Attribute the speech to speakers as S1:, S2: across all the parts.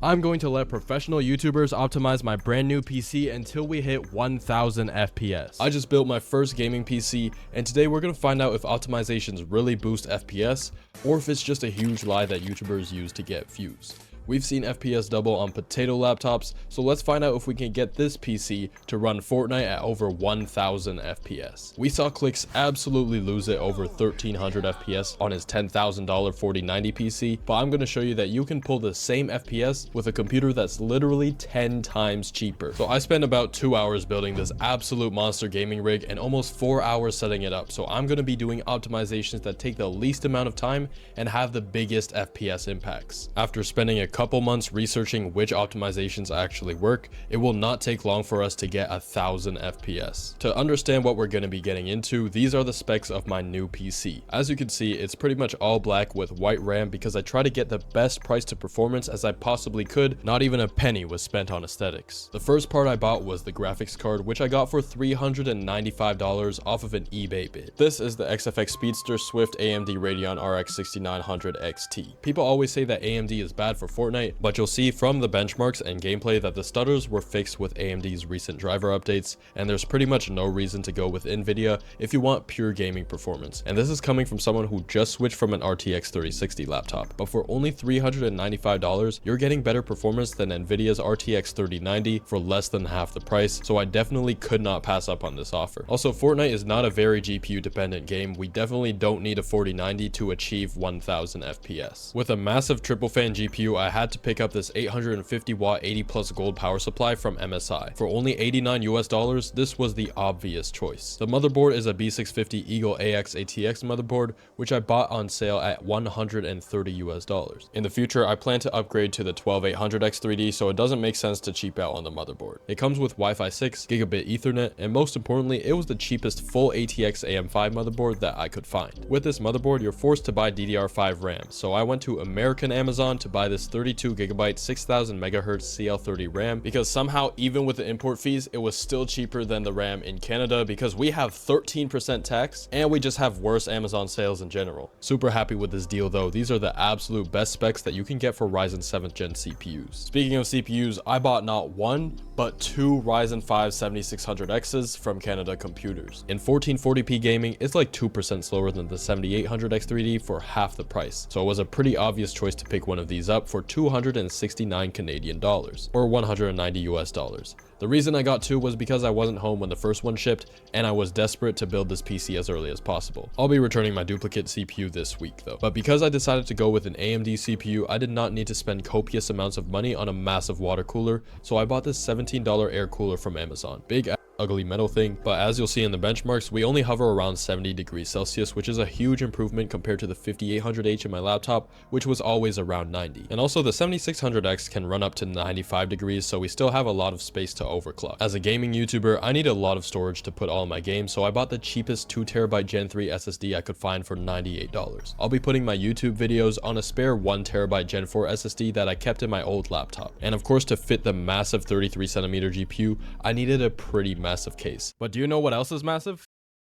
S1: I'm going to let professional YouTubers optimize my brand new PC until we hit 1000 FPS. I just built my first gaming PC, and today we're going to find out if optimizations really boost FPS, or if it's just a huge lie that YouTubers use to get views. We've seen FPS double on potato laptops, so let's find out if we can get this PC to run Fortnite at over 1000 FPS. We saw Clix absolutely lose it over 1300 FPS on his $10,000 4090 PC, but I'm going to show you that you can pull the same FPS with a computer that's literally 10 times cheaper. So I spent about 2 hours building this absolute monster gaming rig and almost 4 hours setting it up, so I'm going to be doing optimizations that take the least amount of time and have the biggest FPS impacts. After spending a couple months researching which optimizations actually work, it will not take long for us to get 1000 FPS. To understand what we're going to be getting into, these are the specs of my new PC. As you can see, it's pretty much all black with white RAM because I try to get the best price to performance as I possibly could. Not even a penny was spent on aesthetics. The first part I bought was the graphics card, which I got for $395 off of an eBay bid. This is the XFX Speedster Swift AMD Radeon RX 6900 XT. People always say that AMD is bad for Fortnite, but you'll see from the benchmarks and gameplay that the stutters were fixed with AMD's recent driver updates, and there's pretty much no reason to go with Nvidia if you want pure gaming performance. And this is coming from someone who just switched from an RTX 3060 laptop, but for only $395, you're getting better performance than Nvidia's RTX 3090 for less than half the price, so I definitely could not pass up on this offer. Also, Fortnite is not a very GPU dependent game. We definitely don't need a 4090 to achieve 1000 FPS. With a massive triple fan GPU, I had to pick up this 850 watt 80 plus gold power supply from MSI. For only $89 US, this was the obvious choice. The motherboard is a B650 Eagle AX ATX motherboard, which I bought on sale at $130 US. In the future, I plan to upgrade to the 12800X3D, so it doesn't make sense to cheap out on the motherboard. It comes with Wi-Fi 6, gigabit Ethernet, and most importantly, it was the cheapest full ATX AM5 motherboard that I could find. With this motherboard, you're forced to buy DDR5 RAM, so I went to American Amazon to buy this 32GB 6000 MHz CL30 RAM because somehow, even with the import fees, it was still cheaper than the RAM in Canada because we have 13% tax and we just have worse Amazon sales in general. Super happy with this deal though. These are the absolute best specs that you can get for Ryzen 7th gen CPUs. Speaking of CPUs, I bought not one, but two Ryzen 5 7600Xs from Canada Computers. In 1440p gaming, it's like 2% slower than the 7800X3D for half the price. So it was a pretty obvious choice to pick one of these up for 269 Canadian dollars or $190 US. The reason I got two was because I wasn't home when the first one shipped and I was desperate to build this PC as early as possible. I'll be returning my duplicate CPU this week though. But because I decided to go with an AMD CPU, I did not need to spend copious amounts of money on a massive water cooler, so I bought this $17 air cooler from Amazon. Big ugly metal thing, but as you'll see in the benchmarks, we only hover around 70 degrees Celsius, which is a huge improvement compared to the 5800H in my laptop, which was always around 90. And also the 7600X can run up to 95 degrees, so we still have a lot of space to overclock. As a gaming YouTuber, I need a lot of storage to put all my games, so I bought the cheapest 2TB Gen 3 SSD I could find for $98. I'll be putting my YouTube videos on a spare 1TB Gen 4 SSD that I kept in my old laptop. And of course, to fit the massive 33cm GPU, I needed a pretty massive case. But do you know what else is massive?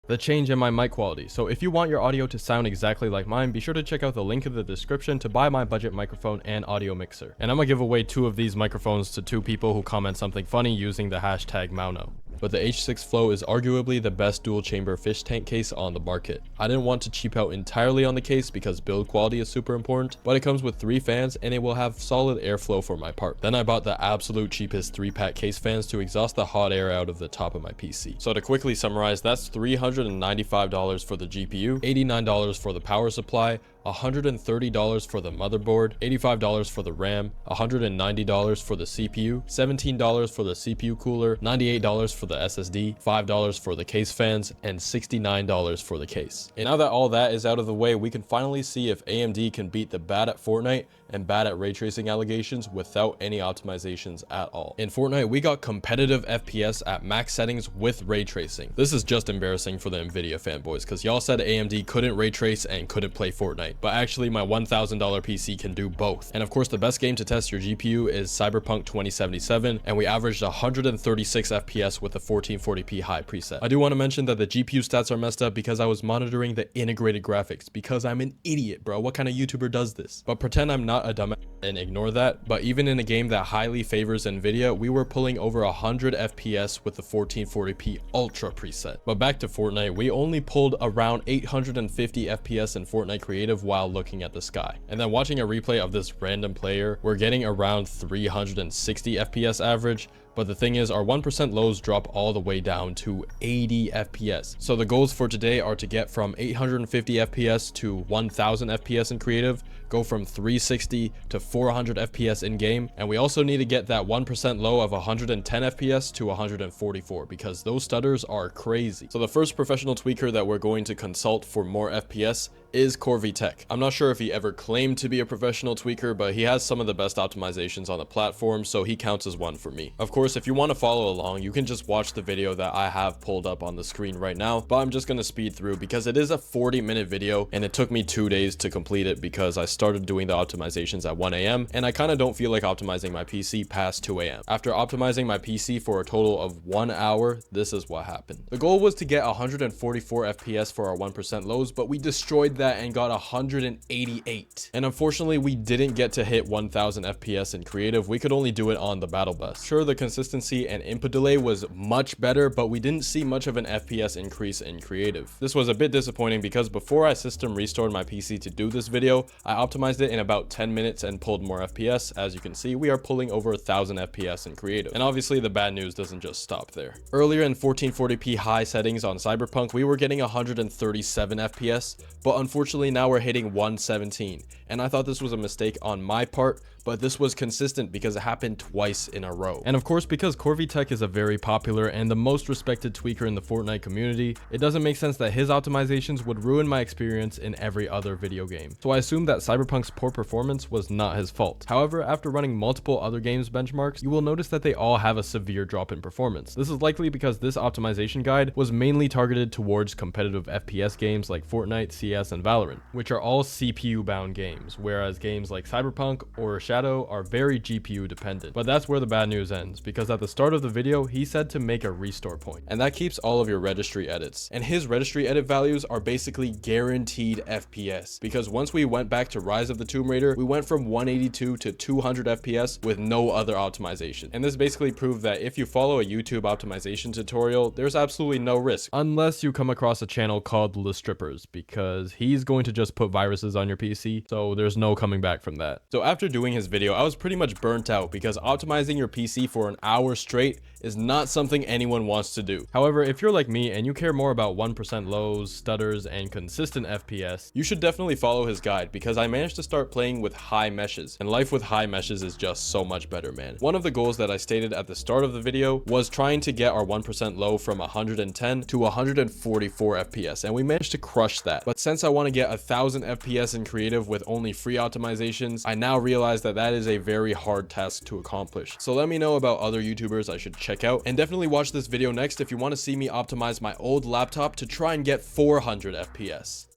S1: The change in my mic quality. So if you want your audio to sound exactly like mine, be sure to check out the link in the description to buy my budget microphone and audio mixer. And I'm gonna give away 2 of these microphones to 2 people who comment something funny using the hashtag Mauno. But the H6 Flow is arguably the best dual chamber fish tank case on the market. I didn't want to cheap out entirely on the case because build quality is super important, but it comes with 3 fans and it will have solid airflow for my part. Then I bought the absolute cheapest 3-pack case fans to exhaust the hot air out of the top of my PC. So to quickly summarize, that's $395 for the GPU, $89 for the power supply, $130 for the motherboard, $85 for the RAM, $190 for the CPU, $17 for the CPU cooler, $98 for the SSD, $5 for the case fans, and $69 for the case. And now that all that is out of the way, we can finally see if AMD can beat the bad at Fortnite and bad at ray tracing allegations without any optimizations at all. In Fortnite, we got competitive FPS at max settings with ray tracing. This is just embarrassing for the Nvidia fanboys because y'all said AMD couldn't ray trace and couldn't play Fortnite, but actually my $1,000 PC can do both. And of course, the best game to test your GPU is Cyberpunk 2077, and we averaged 136 FPS with a 1440p high preset. I do want to mention that the GPU stats are messed up because I was monitoring the integrated graphics because I'm an idiot, bro. What kind of YouTuber does this? But pretend I'm not not a dumbass and ignore that, but even in a game that highly favors Nvidia, we were pulling over 100 FPS with the 1440p Ultra preset. But back to Fortnite, we only pulled around 850 FPS in Fortnite Creative while looking at the sky. And then watching a replay of this random player, we're getting around 360 FPS average. But the thing is, our 1% lows drop all the way down to 80 FPS. So the goals for today are to get from 850 FPS to 1000 FPS in creative, go from 360 to 400 FPS in game, and we also need to get that 1% low of 110 FPS to 144 because those stutters are crazy. So the first professional tweaker that we're going to consult for more FPS is Khorvie Tech. I'm not sure if he ever claimed to be a professional tweaker, but he has some of the best optimizations on the platform, so he counts as one for me. Of course, if you want to follow along, you can just watch the video that I have pulled up on the screen right now, but I'm just going to speed through because it is a 40-minute video and it took me 2 days to complete it because I started doing the optimizations at 1 a.m. and I kind of don't feel like optimizing my PC past 2 a.m. After optimizing my PC for a total of 1 hour, this is what happened. The goal was to get 144 FPS for our 1% lows, but we destroyed that and got 188. And unfortunately, we didn't get to hit 1000 FPS in creative. We could only do it on the battle bus. Sure, the consistency and input delay was much better, but we didn't see much of an FPS increase in creative. This was a bit disappointing because before I system restored my PC to do this video, I optimized it in about 10 minutes and pulled more FPS. As you can see, we are pulling over 1000 FPS in creative. And obviously the bad news doesn't just stop there. Earlier in 1440p high settings on Cyberpunk, we were getting 137 FPS, but unfortunately now we're hitting 117. And I thought this was a mistake on my part, but this was consistent because it happened twice in a row. And of course, because Khorvie Tech is a very popular and the most respected tweaker in the Fortnite community, it doesn't make sense that his optimizations would ruin my experience in every other video game. So I assume that Cyberpunk's poor performance was not his fault. However, after running multiple other games benchmarks, you will notice that they all have a severe drop in performance. This is likely because this optimization guide was mainly targeted towards competitive FPS games like Fortnite, CS, and Valorant, which are all CPU bound games, whereas games like Cyberpunk or Shadow are very GPU dependent. But that's where the bad news ends, because at the start of the video, he said to make a restore point, and that keeps all of your registry edits. And his registry edit values are basically guaranteed FPS, because once we went back to Rise of the Tomb Raider, we went from 182 to 200 FPS with no other optimization. And this basically proved that if you follow a YouTube optimization tutorial, there's absolutely no risk, unless you come across a channel called Le Strippers, because he's going to just put viruses on your PC, so there's no coming back from that. So after doing his video, I was pretty much burnt out because optimizing your PC for an hour straight is not something anyone wants to do. However, if you're like me and you care more about 1% lows, stutters, and consistent FPS, you should definitely follow his guide because I managed to start playing with high meshes, and life with high meshes is just so much better, man. One of the goals that I stated at the start of the video was trying to get our 1% low from 110 to 144 FPS, and we managed to crush that. But since I want to get 1000 FPS in creative with only free optimizations, I now realize that that is a very hard task to accomplish. So let me know about other YouTubers I should check out, and definitely watch this video next if you want to see me optimize my old laptop to try and get 400 FPS.